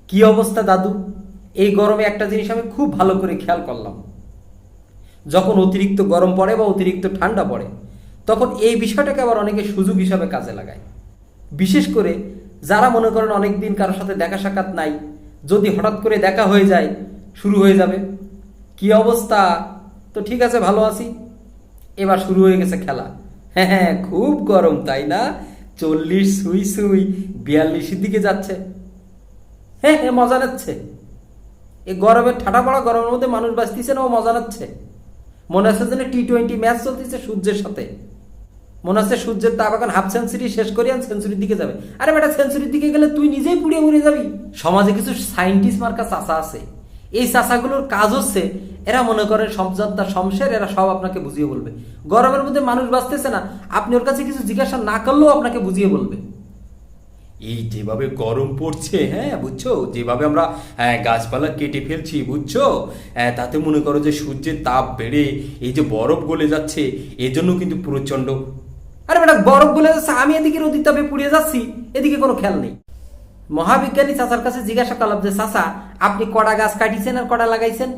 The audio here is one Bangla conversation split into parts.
কি অবস্থা দাদু? এই গরমে একটা জিনিস আমি খুব ভালো করে খেয়াল করলাম। যখন অতিরিক্ত গরম পড়ে বা অতিরিক্ত ঠান্ডা পড়ে, তখন এই বিষয়টাকে আবার অনেকে সুযোগ হিসাবে কাজে লাগায়। বিশেষ করে যারা মনে করেন অনেক দিন কারোর সাথে দেখা সাক্ষাৎ নাই, যদি হঠাৎ করে দেখা হয়ে যায়, শুরু হয়ে যাবে, কি অবস্থা? তো ঠিক আছে, ভালো আছি। এবার শুরু হয়ে গেছে খেলা। হ্যাঁ হ্যাঁ, খুব গরম তাই না? 40 সুই সুই 42-এর দিকে যাচ্ছে। হ্যাঁ হ্যাঁ, মজা নিচ্ছে। এই গরমের ঠাটা পড়া গরমের মধ্যে মানুষ বাঁচতেছে না, ও মজা নিচ্ছে। মনে হচ্ছে যেন T20 ম্যাচ চলতেছে সূর্যের সাথে। মনে হচ্ছে সূর্যের তাপ এখন হাফ সেঞ্চুরি শেষ করি আর সেঞ্চুরির দিকে যাবে। আরে বেটা, সেঞ্চুরির দিকে গেলে তুই নিজেই পুড়িয়ে মরে যাবি। সমাজে কিছু সায়েন্টিস্ট মার্কা চাচা আছে। এই চাচাগুলোর কাজ হচ্ছে, এরা মনে করেন সমঝোতা শমশের, এরা সব আপনাকে বুঝিয়ে বলবে। গরমের মধ্যে মানুষ বাঁচতেছে না, আপনি ওর কাছে কিছু জিজ্ঞাসা না করলেও আপনাকে বুঝিয়ে বলবে। এই যেভাবে গরম পড়ছে, হ্যাঁ বুঝছো, যেভাবে আমরা গাছপালা কেটে ফেলছি, বুঝছো, তাতে মনে করো যে সূর্যের তাপ বেড়ে এই যে বরফ গলে যাচ্ছে, এজন্য কিন্তু প্রচন্ড। আরে বেটা, বরফ গলে যাচ্ছে, আমি এদিকে নদীর তাপে পুড়িয়ে যাচ্ছি, এদিকে কোনো খেয়াল নেই। মহাবিজ্ঞানী চাচার কাছে জিজ্ঞাসা করলাম যে চাচা, আপনি কটা গাছ কাটিয়েছেন আর কটা লাগাইছেন?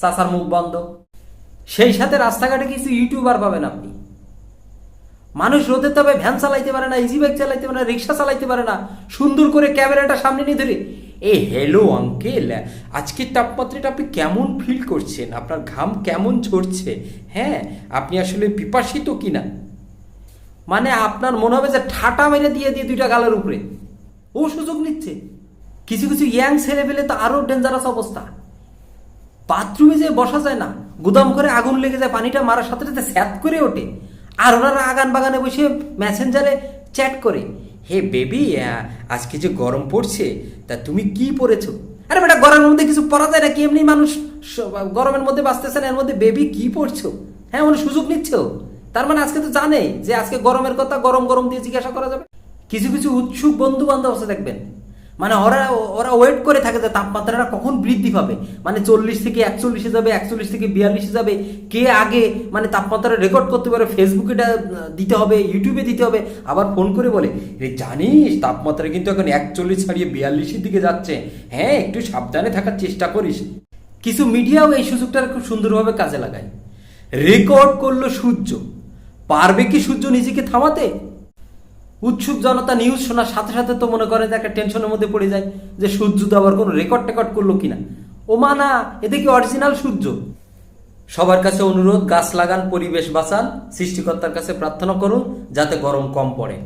চাচার মুখ বন্ধ। সেই সাথে রাস্তাঘাটে কিছু ইউটিউবার পাবেন আপনি। মানুষ রোদের তাপে ভ্যান চালাইতে পারে না, ইজি বাইক চালাইতে পারে না, রিক্সা চালাইতে পারে না, সুন্দর করে ক্যামেরাটা সামনে নিয়ে ধরে, এ হ্যালো আঙ্কেল, আজকের তাপমাত্রাটা আপনি কেমন ফিল করছেন? আপনার ঘাম কেমন ঝরছে? হ্যাঁ, আপনি আসলে পিপাসিত কিনা? মানে আপনার মনে হবে যে ঠাটা মেরে দিয়ে দিয়ে দুইটা গালের উপরে ও সুযোগ নিচ্ছে। কিছু কিছু ইয়াং ছেলে পেলে তো আরো ডেঞ্জারাস অবস্থা। বাথরুমে যে বসা যায় না, গুদাম করে আগুন লেগে যায়, পানিটা মারার সাথে সাথে স্যাত করে ওঠে। আর ওনারা আগান বাগানে বসে মেসেঞ্জারে চ্যাট করে, হে বেবি, আজকে যে গরম পড়ছে, তা তুমি কি পরেছো? আরে বেটা, গরমের মধ্যে কিছু পরা যায় না কি? এমনি মানুষ গরমের মধ্যে বাঁচতেছে না, এর মধ্যে বেবি কি পড়ছো? হ্যাঁ, উনি সুযোগ নিচ্ছে। তার মানে আজকে তো জানে যে আজকে গরমের কথা, গরম গরম দিয়ে জিজ্ঞাসা করা যাবে। কিছু কিছু উৎসুক বন্ধু বান্ধব আছে দেখবেন, মানে ওরা ওরা ওয়েট করে থাকে যে তাপমাত্রাটা কখন বৃদ্ধি পাবে, মানে 40 থেকে 41-এ যাবে, 41 থেকে 42-এ যাবে, কে আগে মানে তাপমাত্রা রেকর্ড করতে পারে, ফেসবুকে দিতে হবে, ইউটিউবে দিতে হবে। আবার ফোন করে বলে, জানিস তাপমাত্রা কিন্তু এখন 41 ছাড়িয়ে 42-এর দিকে যাচ্ছে, হ্যাঁ একটু সাবধানে থাকার চেষ্টা করিস। কিছু মিডিয়াও এই সুযোগটা খুব সুন্দরভাবে কাজে লাগায়। রেকর্ড করলো সূর্য, পারবে কি সূর্য নিজেকে থামাতে? উৎসুক জনতা নিউজ শোনার সাথে সাথে তো মনে করে যে একটা টেনশনের মধ্যে পড়ে যায় যে সূর্য তো আবার কোনো রেকর্ড টেকর্ড করলো কিনা। ও মা না, এদিকে অরিজিনাল সূর্য। সবার কাছে অনুরোধ, গাছ লাগান, পরিবেশ বাঁচান, সৃষ্টিকর্তার কাছে প্রার্থনা করুন যাতে গরম কম পড়ে।